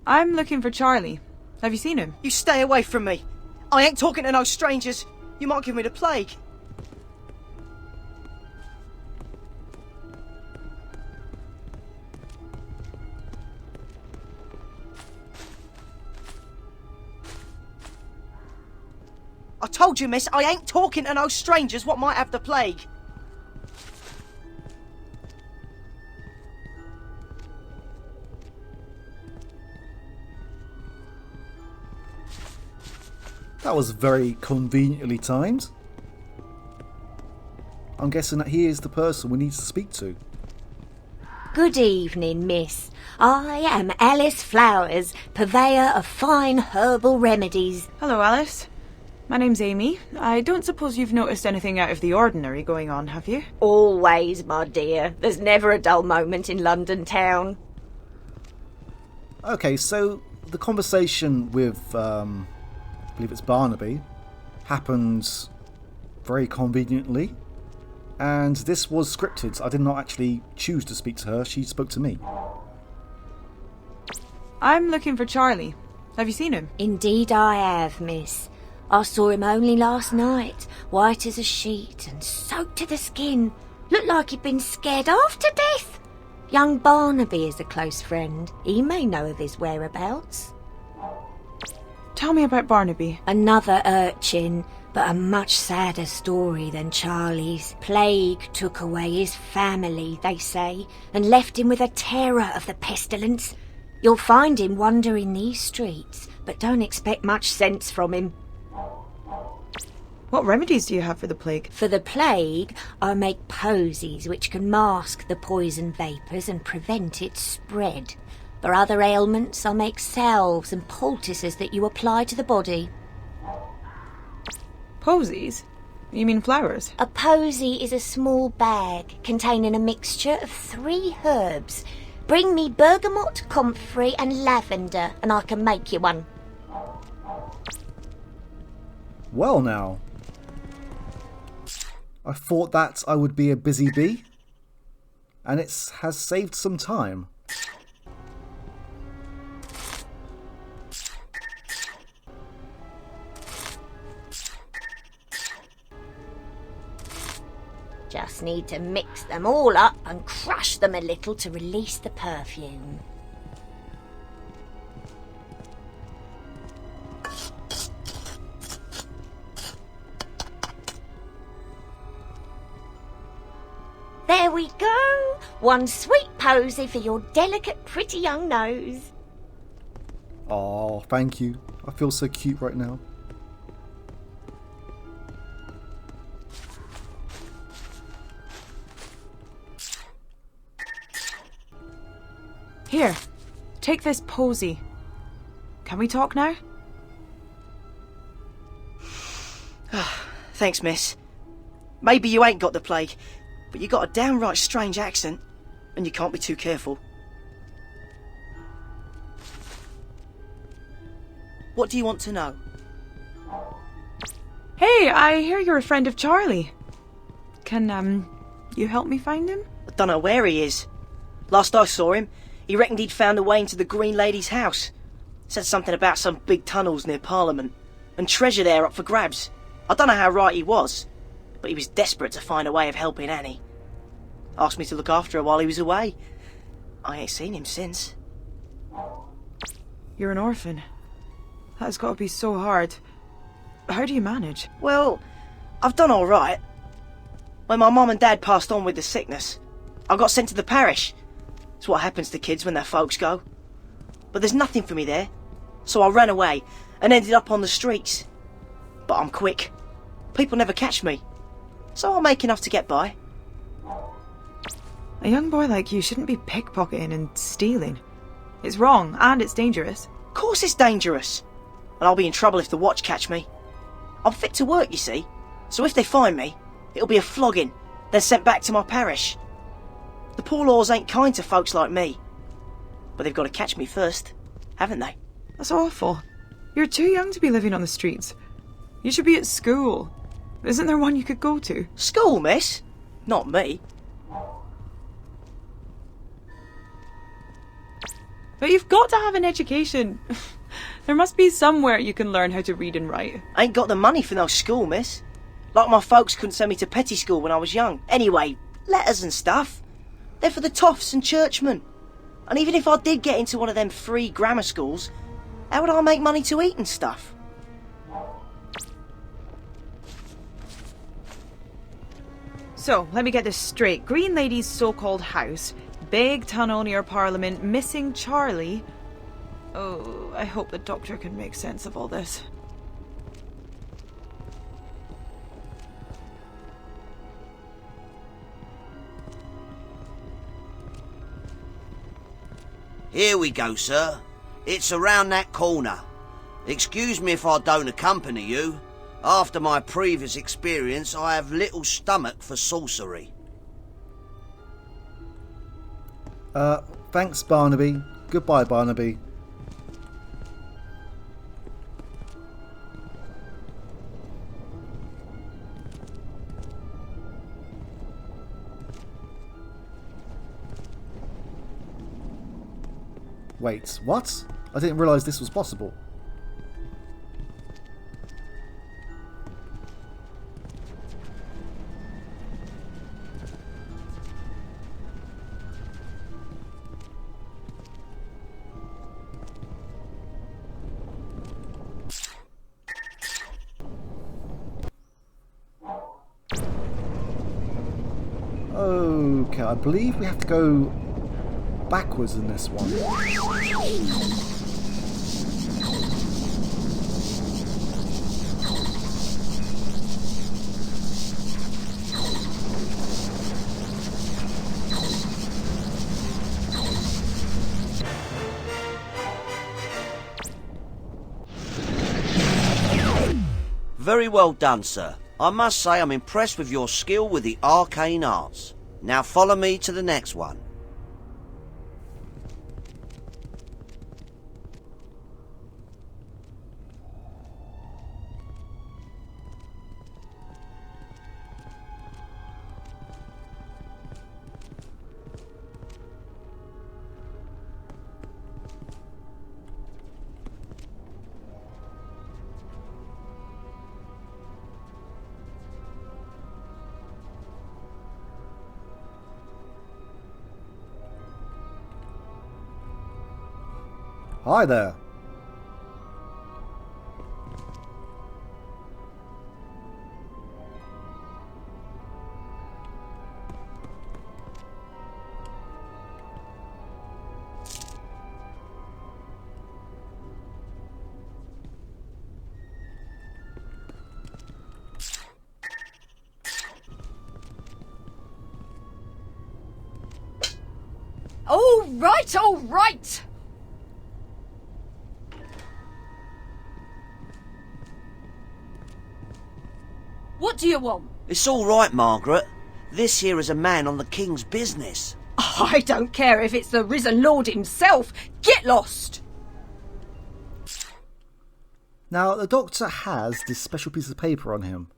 I'm looking for Charlie. Have you seen him? You stay away from me. I ain't talking to no strangers. You might give me the plague. I told you, miss, I ain't talking to no strangers what might have the plague. That was very conveniently timed. I'm guessing that he is the person we need to speak to. Good evening, miss. I am Alice Flowers, purveyor of fine herbal remedies. Hello, Alice. My name's Amy. I don't suppose you've noticed anything out of the ordinary going on, have you? Always, my dear. There's never a dull moment in London town. Okay, so the conversation with, I believe it's Barnaby, happened very conveniently. And this was scripted. I did not actually choose to speak to her. She spoke to me. I'm looking for Charlie. Have you seen him? Indeed I have, miss. I saw him only last night, white as a sheet and soaked to the skin. Looked like he'd been scared half to death. Young Barnaby is a close friend. He may know of his whereabouts. Tell me about Barnaby. Another urchin, but a much sadder story than Charlie's. Plague took away his family, they say, and left him with a terror of the pestilence. You'll find him wandering these streets, but don't expect much sense from him. What remedies do you have for the plague? For the plague, I make posies which can mask the poison vapours and prevent its spread. For other ailments, I make salves and poultices that you apply to the body. Posies? You mean flowers? A posy is a small bag containing a mixture of 3 herbs. Bring me bergamot, comfrey and lavender, and I can make you one. Well now. I thought that I would be a busy bee. And it has saved some time. Just need to mix them all up and crush them a little to release the perfume. There we go! One sweet posy for your delicate, pretty young nose. Oh, thank you. I feel so cute right now. Here, take this posy. Can we talk now? Thanks, miss. Maybe you ain't got the plague, but you got a downright strange accent, and you can't be too careful. What do you want to know? Hey, I hear you're a friend of Charlie. Can, you help me find him? I don't know where he is. Last I saw him, he reckoned he'd found the way into the Green Lady's house. Said something about some big tunnels near Parliament, and treasure there up for grabs. I don't know how right he was, but he was desperate to find a way of helping Annie. Asked me to look after her while he was away. I ain't seen him since. You're an orphan. That's got to be so hard. How do you manage? Well, I've done all right. When my mum and dad passed on with the sickness, I got sent to the parish. It's what happens to kids when their folks go. But there's nothing for me there, so I ran away and ended up on the streets. But I'm quick. People never catch me, so I'll make enough to get by. A young boy like you shouldn't be pickpocketing and stealing. It's wrong, and it's dangerous. Of course it's dangerous, and I'll be in trouble if the watch catch me. I'm fit to work, you see, so if they find me, it'll be a flogging, then sent back to my parish. The poor laws ain't kind to folks like me, but they've got to catch me first, haven't they? That's awful. You're too young to be living on the streets. You should be at school. Isn't there one you could go to? School, miss? Not me. But you've got to have an education. There must be somewhere you can learn how to read and write. I ain't got the money for no school, miss. Like my folks couldn't send me to petty school when I was young. Anyway, letters and stuff. They're for the toffs and churchmen. And even if I did get into one of them free grammar schools, how would I make money to eat and stuff? So, let me get this straight. Green Lady's so-called house, big tunnel near Parliament, missing Charlie. Oh, I hope the doctor can make sense of all this. Here we go, sir. It's around that corner. Excuse me if I don't accompany you. After my previous experience, I have little stomach for sorcery. Thanks, Barnaby. Goodbye, Barnaby. Wait, what? I didn't realise this was possible. Okay, I believe we have to go backwards in this one. Very well done, sir. I must say I'm impressed with your skill with the arcane arts. Now follow me to the next one. Hi there. All right, all right. What do you want? It's all right, Margaret. This here is a man on the king's business. I don't care if it's the risen lord himself. Get lost. Now, the doctor has this special piece of paper on him.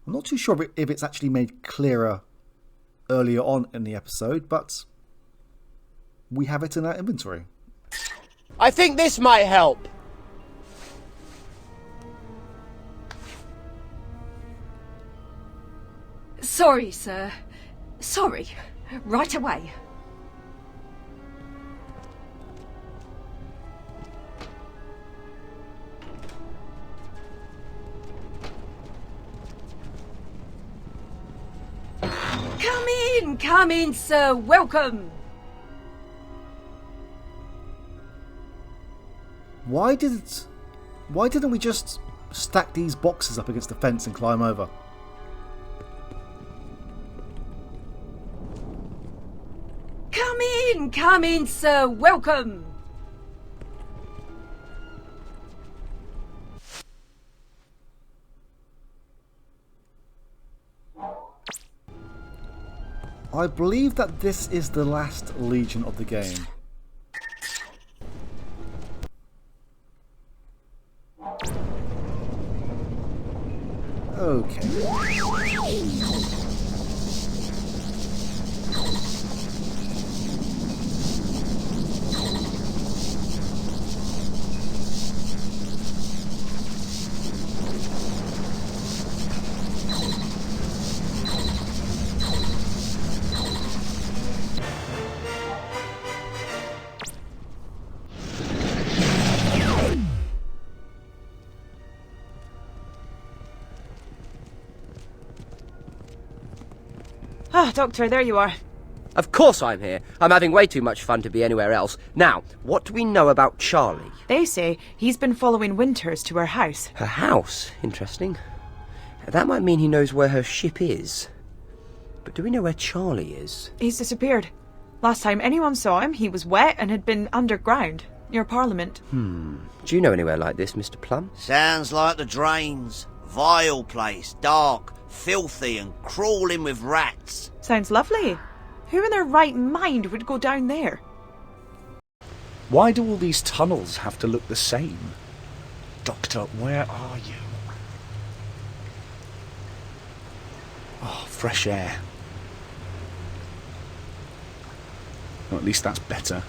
I'm not too sure if it's actually made clearer earlier on in the episode, but we have it in our inventory. I think this might help. Sorry, sir. Sorry. Right away. Come in, sir. Welcome. Why didn't we just stack these boxes up against the fence and climb over? Come in, sir. Welcome. I believe that this is the last Legion of the game. Okay. Ah, Doctor, there you are. Of course I'm here. I'm having way too much fun to be anywhere else. Now, what do we know about Charlie? They say he's been following Winters to her house. Her house? Interesting. That might mean he knows where her ship is. But do we know where Charlie is? He's disappeared. Last time anyone saw him, he was wet and had been underground, near Parliament. Do you know anywhere like this, Mr. Plum? Sounds like the drains. Vile place, dark, filthy and crawling with rats. Sounds lovely. Who in their right mind would go down there? Why do all these tunnels have to look the same? Doctor, where are you? Oh, fresh air. Well, at least that's better.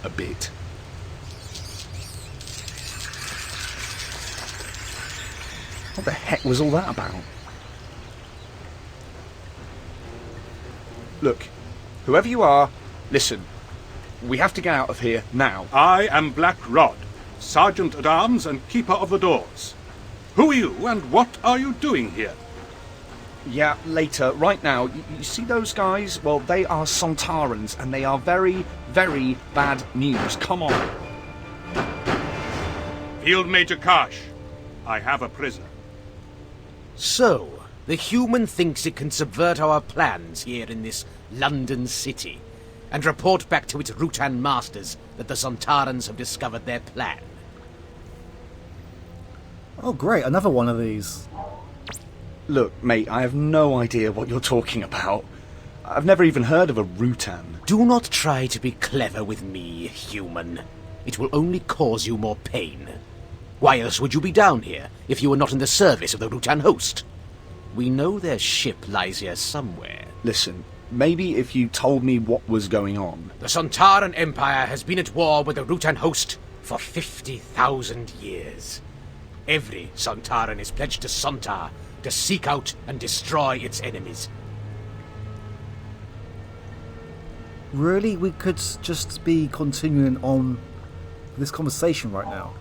A bit. What the heck was all that about? Look, whoever you are, listen. We have to get out of here now. I am Black Rod, Sergeant at Arms and Keeper of the Doors. Who are you and what are you doing here? Yeah, later. Right now, you see those guys? Well, they are Sontarans, and they are very, very bad news. Come on. Field Major Karsh, I have a prisoner. So, the human thinks it can subvert our plans here in this London city, and report back to its Rutan masters that the Sontarans have discovered their plan. Oh, great, another one of these. Look, mate, I have no idea what you're talking about. I've never even heard of a Rutan. Do not try to be clever with me, human. It will only cause you more pain. Why else would you be down here, if you were not in the service of the Rutan host? We know their ship lies here somewhere. Listen, maybe if you told me what was going on. The Sontaran Empire has been at war with the Rutan host for 50,000 years. Every Sontaran is pledged to Sontar to seek out and destroy its enemies. Really? We could just be continuing on this conversation right now.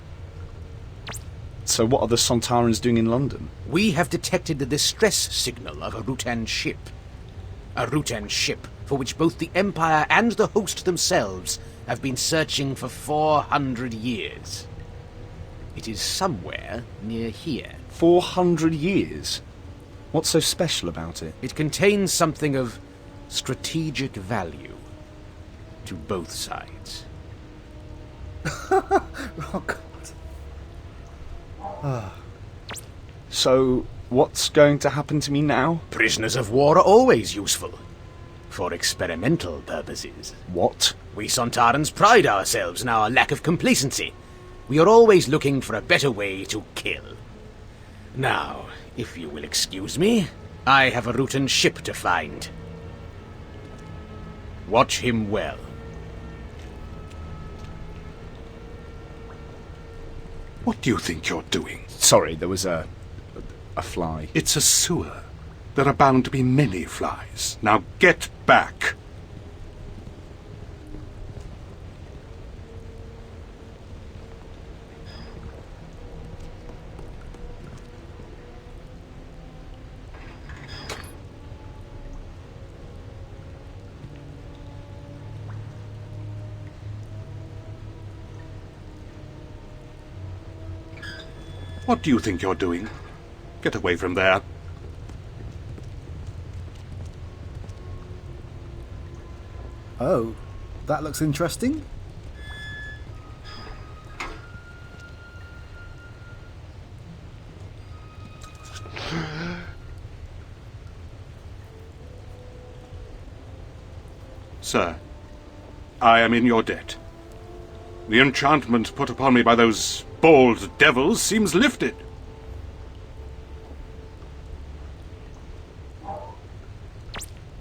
So what are the Sontarans doing in London? We have detected the distress signal of a Rutan ship. A Rutan ship for which both the Empire and the host themselves have been searching for 400 years. It is somewhere near here. 400 years? What's so special about it? It contains something of strategic value to both sides. Oh, God. So, what's going to happen to me now? Prisoners of war are always useful. For experimental purposes. What? We Sontarans pride ourselves in our lack of complacency. We are always looking for a better way to kill. Now, if you will excuse me, I have a Rutan ship to find. Watch him well. What do you think you're doing? Sorry, there was a fly. It's a sewer. There are bound to be many flies. Now get back. What do you think you're doing? Get away from there. Oh, that looks interesting. Sir, I am in your debt. The enchantment put upon me by those bald devils seems lifted.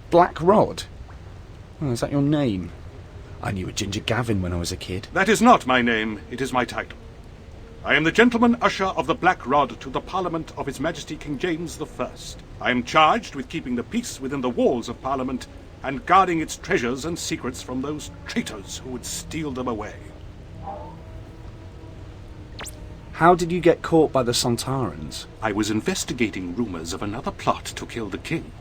Black Rod? Oh, is that your name? I knew a Ginger Gavin when I was a kid. That is not my name, it is my title. I am the Gentleman Usher of the Black Rod to the Parliament of His Majesty King James I. I am charged with keeping the peace within the walls of Parliament and guarding its treasures and secrets from those traitors who would steal them away. How did you get caught by the Sontarans? I was investigating rumors of another plot to kill the king.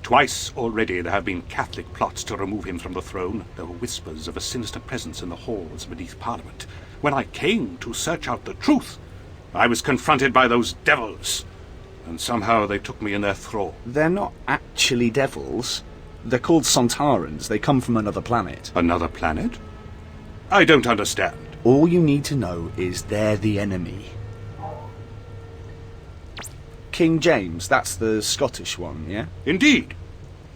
Twice already there have been Catholic plots to remove him from the throne. There were whispers of a sinister presence in the halls beneath Parliament. When I came to search out the truth, I was confronted by those devils, and somehow they took me in their thrall. They're not actually devils. They're called Sontarans. They come from another planet. Another planet? I don't understand. All you need to know is they're the enemy. King James, that's the Scottish one, yeah? Indeed.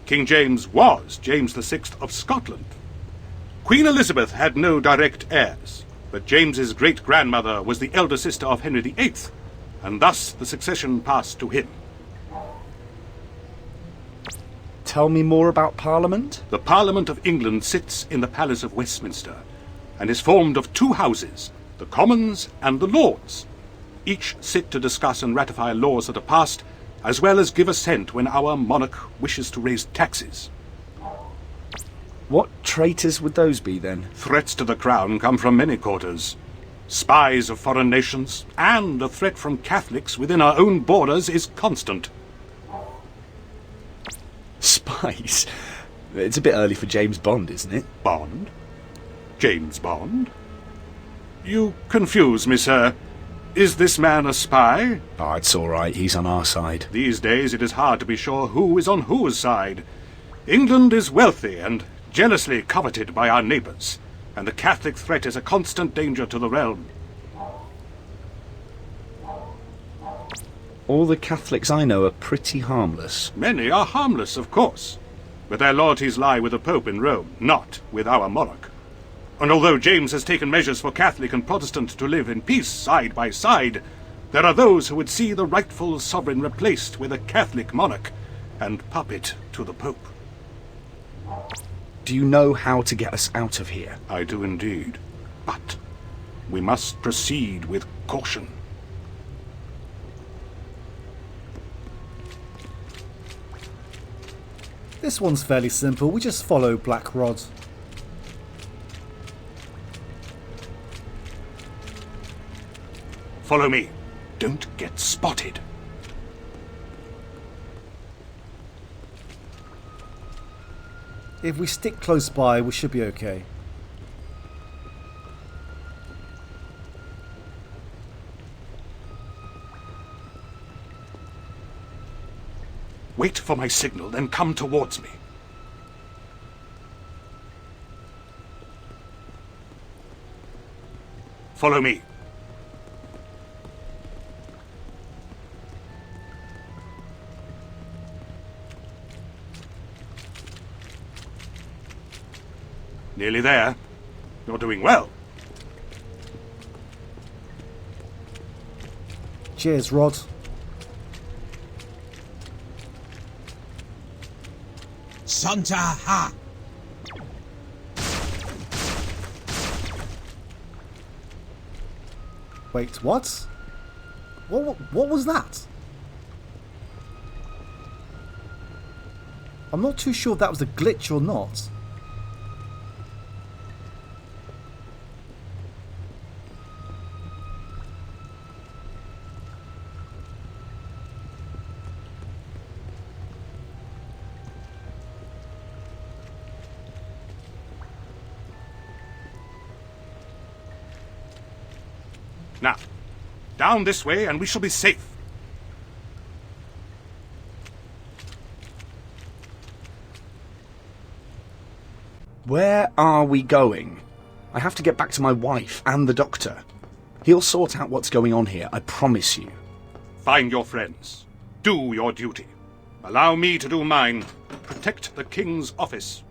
King James was James VI of Scotland. Queen Elizabeth had no direct heirs, but James's great-grandmother was the elder sister of Henry VIII, and thus the succession passed to him. Tell me more about Parliament? The Parliament of England sits in the Palace of Westminster, and is formed of two houses, the Commons and the Lords. Each sit to discuss and ratify laws that are passed, as well as give assent when our monarch wishes to raise taxes. What traitors would those be, then? Threats to the crown come from many quarters. Spies of foreign nations, and the threat from Catholics within our own borders is constant. Spies? It's a bit early for James Bond, isn't it? Bond? James Bond? You confuse me, sir. Is this man a spy? Oh, it's all right. He's on our side. These days it is hard to be sure who is on whose side. England is wealthy and jealously coveted by our neighbours, and the Catholic threat is a constant danger to the realm. All the Catholics I know are pretty harmless. Many are harmless, of course, but their loyalties lie with the Pope in Rome, not with our monarch. And although James has taken measures for Catholic and Protestant to live in peace side by side, there are those who would see the rightful sovereign replaced with a Catholic monarch and puppet to the Pope. Do you know how to get us out of here? I do indeed, but we must proceed with caution. This one's fairly simple. We just follow Black Rod. Follow me. Don't get spotted. If we stick close by, we should be okay. Wait for my signal, then come towards me. Follow me. Nearly there. You're doing well. Cheers, Rod. Santa Ha! Wait, what? What was that? I'm not too sure if that was a glitch or not. Now, down this way and we shall be safe. Where are we going? I have to get back to my wife and the doctor. He'll sort out what's going on here, I promise you. Find your friends. Do your duty. Allow me to do mine. Protect the King's office.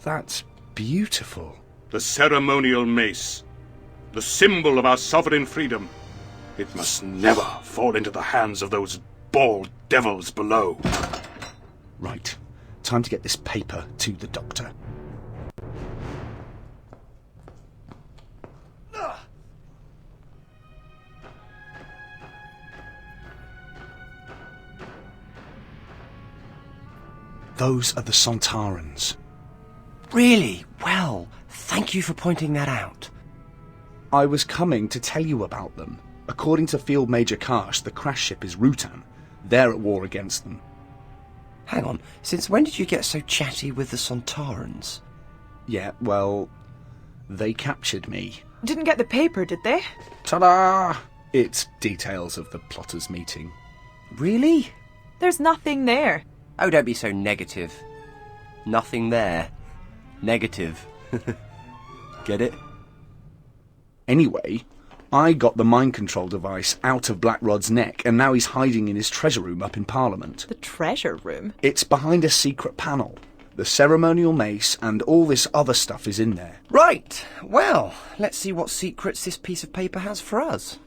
That's beautiful. The ceremonial mace. The symbol of our sovereign freedom. It must never fall into the hands of those bald devils below. Right. Time to get this paper to the doctor. Those are the Sontarans. Really? Well, thank you for pointing that out. I was coming to tell you about them. According to Field Major Karsh, the crash ship is Rutan. They're at war against them. Hang on, since when did you get so chatty with the Sontarans? Yeah, well, they captured me. Didn't get the paper, did they? Ta-da! It's details of the plotters' meeting. Really? There's nothing there. Oh, don't be so negative. Nothing there. Negative. Get it? Anyway, I got the mind control device out of Blackrod's neck, and now he's hiding in his treasure room up in Parliament. The treasure room? It's behind a secret panel. The ceremonial mace and all this other stuff is in there. Right. Well, let's see what secrets this piece of paper has for us.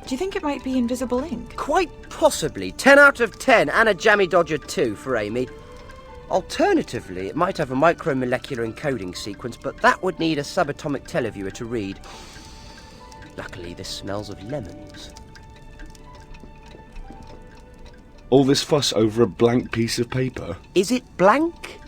Do you think it might be invisible ink? Quite possibly. 10 out of 10, and a jammy dodger too for Amy. Alternatively, it might have a micromolecular encoding sequence, but that would need a subatomic televiewer to read. Luckily, this smells of lemons. All this fuss over a blank piece of paper? Is it blank?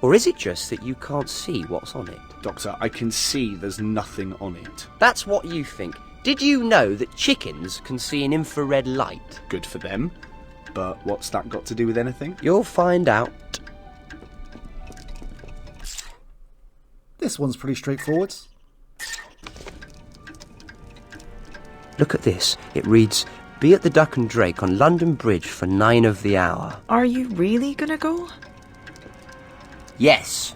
Or is it just that you can't see what's on it? Doctor, I can see there's nothing on it. That's what you think. Did you know that chickens can see in infrared light? Good for them. But what's that got to do with anything? You'll find out. This one's pretty straightforward. Look at this. It reads, "Be at the Duck and Drake on London Bridge for 9 of the hour." Are you really gonna go? Yes.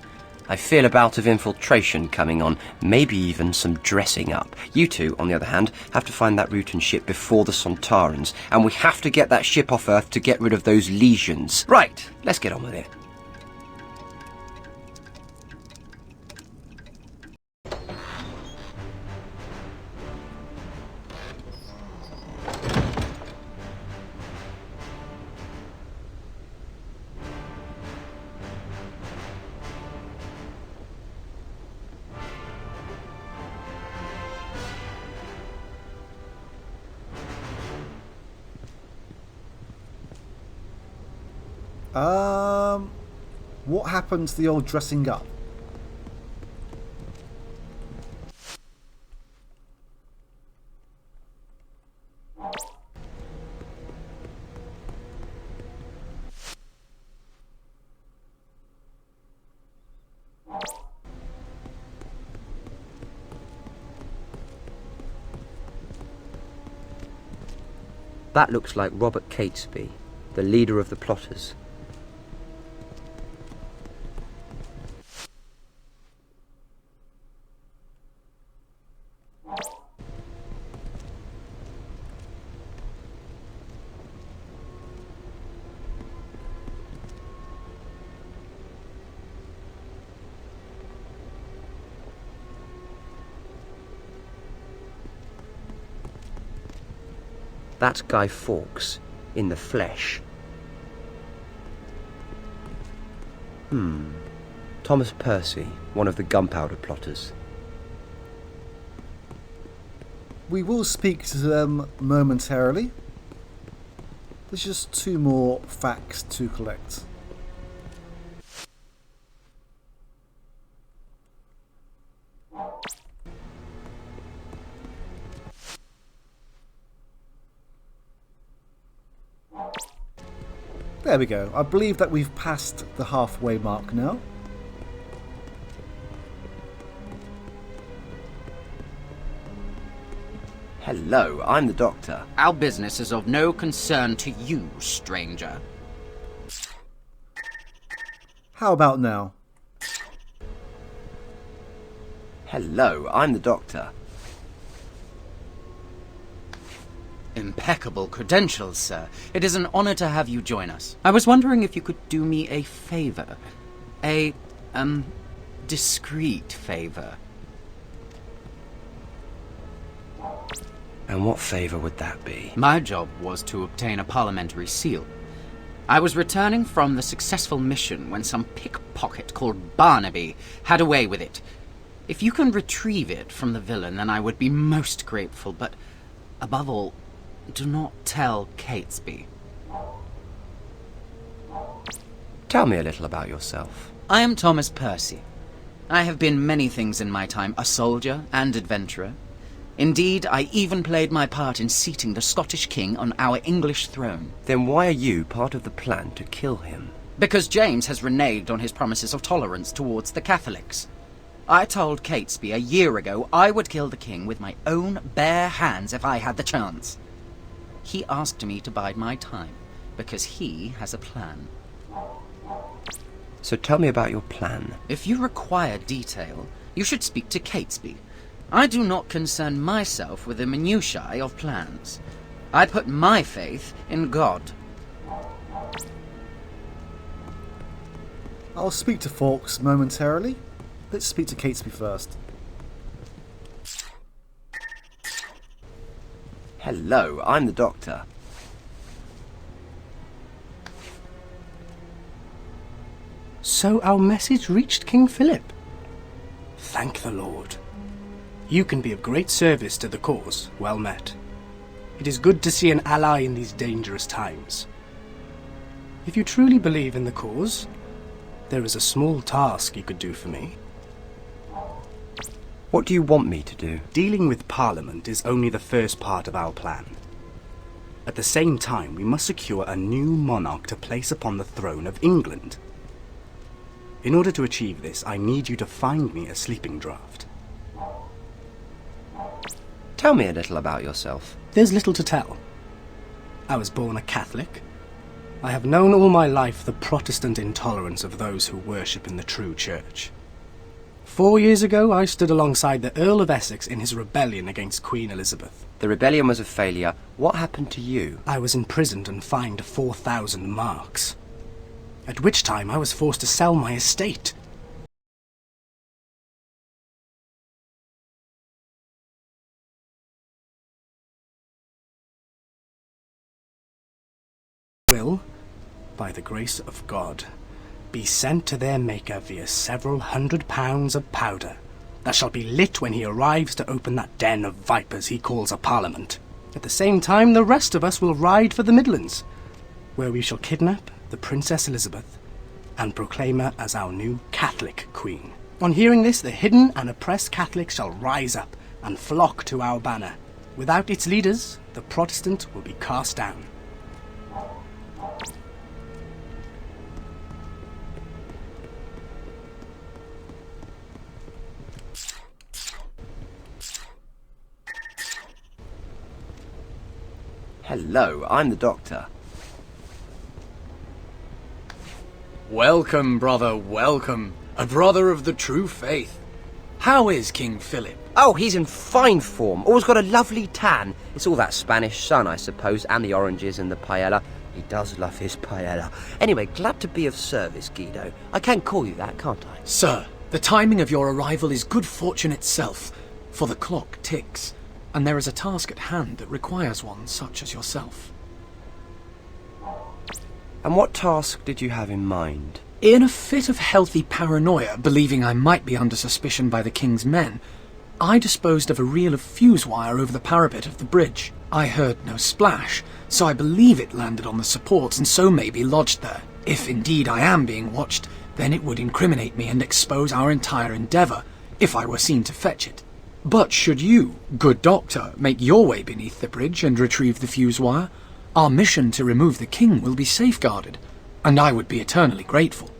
I feel a bout of infiltration coming on, maybe even some dressing up. You two, on the other hand, have to find that Rutan ship before the Sontarans, and we have to get that ship off Earth to get rid of those lesions. Right, let's get on with it. What happened to the old dressing up? That looks like Robert Catesby, the leader of the plotters. That's Guy Fawkes, in the flesh. Thomas Percy, one of the Gunpowder plotters. We will speak to them momentarily. There's just 2 more facts to collect. There we go. I believe that we've passed the halfway mark now. Hello, I'm the Doctor. Our business is of no concern to you, stranger. How about now? Hello, I'm the Doctor. Impeccable credentials, sir. It is an honor to have you join us. I was wondering if you could do me a favor. A, discreet favor. And what favour would that be? My job was to obtain a parliamentary seal. I was returning from the successful mission when some pickpocket called Barnaby had a way with it. If you can retrieve it from the villain, then I would be most grateful, but above all, do not tell Catesby. Tell me a little about yourself. I am Thomas Percy. I have been many things in my time, a soldier and adventurer. Indeed, I even played my part in seating the Scottish king on our English throne. Then why are you part of the plan to kill him? Because James has reneged on his promises of tolerance towards the Catholics. I told Catesby a year ago I would kill the king with my own bare hands if I had the chance. He asked me to bide my time, because he has a plan. So tell me about your plan. If you require detail, you should speak to Catesby. I do not concern myself with the minutiae of plans. I put my faith in God. I'll speak to Fawkes momentarily. Let's speak to Catesby first. Hello, I'm the doctor. So our message reached King Philip. Thank the Lord. You can be of great service to the cause. Well met. It is good to see an ally in these dangerous times. If you truly believe in the cause, there is a small task you could do for me. What do you want me to do? Dealing with Parliament is only the first part of our plan. At the same time, we must secure a new monarch to place upon the throne of England. In order to achieve this, I need you to find me a sleeping draught. Tell me a little about yourself. There's little to tell. I was born a Catholic. I have known all my life the Protestant intolerance of those who worship in the true church. 4 years ago, I stood alongside the Earl of Essex in his rebellion against Queen Elizabeth. The rebellion was a failure. What happened to you? I was imprisoned and fined 4,000 marks. At which time I was forced to sell my estate. Will, by the grace of God, be sent to their maker via several £100 of powder that shall be lit when he arrives to open that den of vipers he calls a parliament. At the same time, the rest of us will ride for the Midlands, where we shall kidnap the Princess Elizabeth and proclaim her as our new Catholic queen. On hearing this, the hidden and oppressed Catholics shall rise up and flock to our banner. Without its leaders, the Protestant will be cast down. Hello, I'm the doctor. Welcome, brother, welcome. A brother of the true faith. How is King Philip? Oh, he's in fine form. Always got a lovely tan. It's all that Spanish sun, I suppose, and the oranges and the paella. He does love his paella. Anyway, glad to be of service, Guido. I can call you that, can't I? Sir, the timing of your arrival is good fortune itself, for the clock ticks, and there is a task at hand that requires one such as yourself. And what task did you have in mind? In a fit of healthy paranoia, believing I might be under suspicion by the king's men, I disposed of a reel of fuse wire over the parapet of the bridge. I heard no splash, so I believe it landed on the supports and so may be lodged there. If indeed I am being watched, then it would incriminate me and expose our entire endeavour, if I were seen to fetch it. But should you, good doctor, make your way beneath the bridge and retrieve the fuse wire, our mission to remove the king will be safeguarded, and I would be eternally grateful.